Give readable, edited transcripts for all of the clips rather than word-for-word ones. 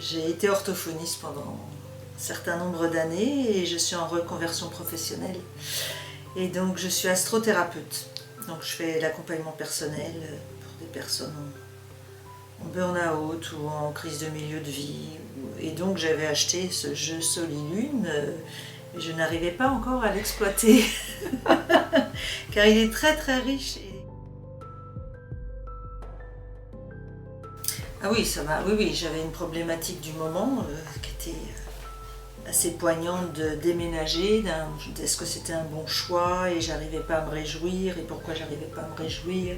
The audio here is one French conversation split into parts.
J'ai été orthophoniste pendant un certain nombre d'années et je suis en reconversion professionnelle. Et donc je suis astrothérapeute. Donc je fais l'accompagnement personnel pour des personnes en burn-out ou en crise de milieu de vie. Et donc j'avais acheté ce jeu Solilune, mais je n'arrivais pas encore à l'exploiter. Car il est très très riche. Ah oui, oui, j'avais une problématique du moment qui était assez poignante de déménager. Est-ce que c'était un bon choix et j'arrivais pas à me réjouir et pourquoi j'arrivais pas à me réjouir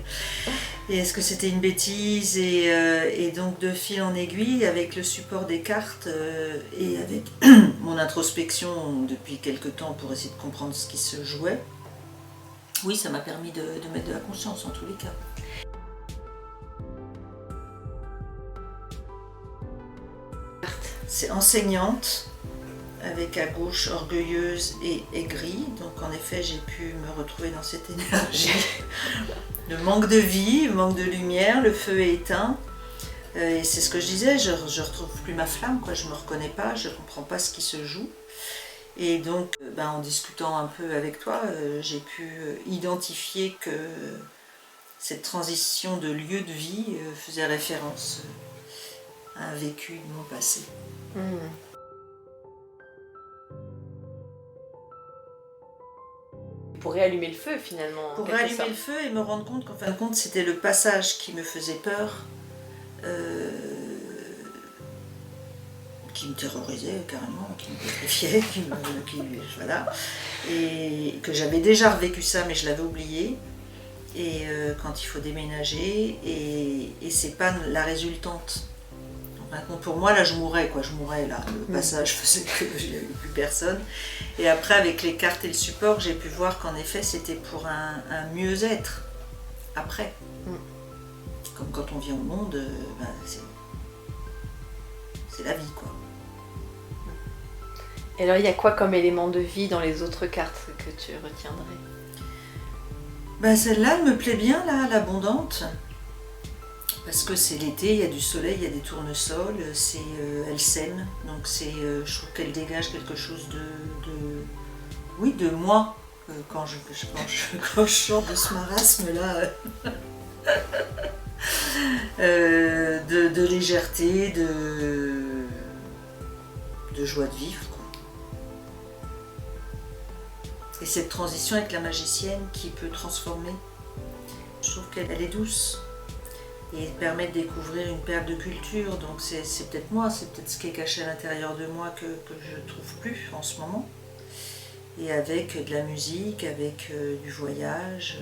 et est-ce que c'était une bêtise et donc de fil en aiguille avec le support des cartes et avec mon introspection depuis quelque temps pour essayer de comprendre ce qui se jouait, oui, ça m'a permis de mettre de la conscience en tous les cas. C'est enseignante, avec à gauche orgueilleuse et aigrie, donc en effet j'ai pu me retrouver dans cette énergie. Le manque de vie, le manque de lumière, le feu est éteint, et c'est ce que je disais, je retrouve plus ma flamme, quoi. Je me reconnais pas, je comprends pas ce qui se joue. Et donc en discutant un peu avec toi, j'ai pu identifier que cette transition de lieu de vie faisait référence à un vécu de mon passé. Pour réallumer le feu finalement. Pour réallumer le feu et me rendre compte qu'en fin de compte c'était le passage qui me faisait peur, qui me terrorisait carrément, qui me pétrifiait, voilà, et que j'avais déjà revécu ça mais je l'avais oublié. Et quand il faut déménager et c'est pas la résultante. Pour moi, là, je mourais, là. Le passage faisait que il n'y avait plus personne. Et après, avec les cartes et le support, j'ai pu voir qu'en effet, c'était pour un mieux-être après. Comme quand on vient au monde, c'est la vie, quoi. Et alors, il y a quoi comme élément de vie dans les autres cartes que tu retiendrais ? Celle-là, elle me plaît bien, là, l'abondante. Parce que c'est l'été, il y a du soleil, il y a des tournesols, elle sème, donc je trouve qu'elle dégage quelque chose de moi, quand je sors de ce marasme-là, de légèreté, de joie de vivre, quoi. Et cette transition avec la magicienne qui peut transformer, je trouve qu'elle est douce. Et permet de découvrir une perle de culture, donc c'est peut-être moi, c'est peut-être ce qui est caché à l'intérieur de moi que je ne trouve plus en ce moment. Et avec de la musique, avec du voyage,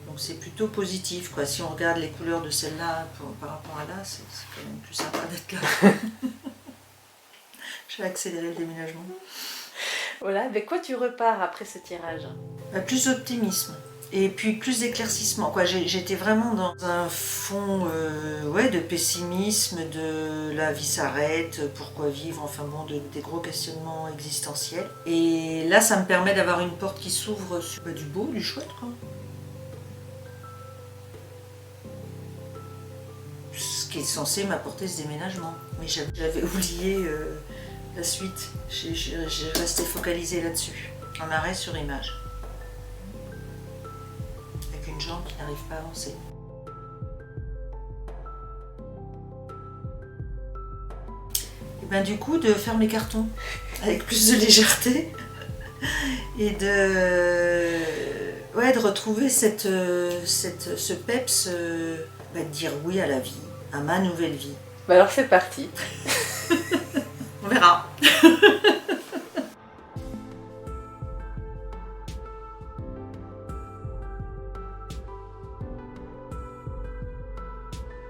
donc c'est plutôt positif, quoi. Si on regarde les couleurs de celle-là par rapport à là, c'est quand même plus sympa d'être là. Je vais accélérer le déménagement. Voilà, avec quoi tu repars après ce tirage ? Plus d'optimisme. Et puis plus d'éclaircissement, quoi. J'étais vraiment dans un fond de pessimisme, de la vie s'arrête, pourquoi vivre, enfin bon, des gros questionnements existentiels. Et là, ça me permet d'avoir une porte qui s'ouvre sur du beau, du chouette, quoi. Ce qui est censé m'apporter ce déménagement. Mais j'avais oublié la suite. J'ai resté focalisée là-dessus, en arrêt sur image. Une jambe qui n'arrive pas à avancer. Et du coup, de faire mes cartons avec plus de légèreté et de retrouver ce peps, de dire oui à la vie, à ma nouvelle vie. Alors c'est parti. On verra.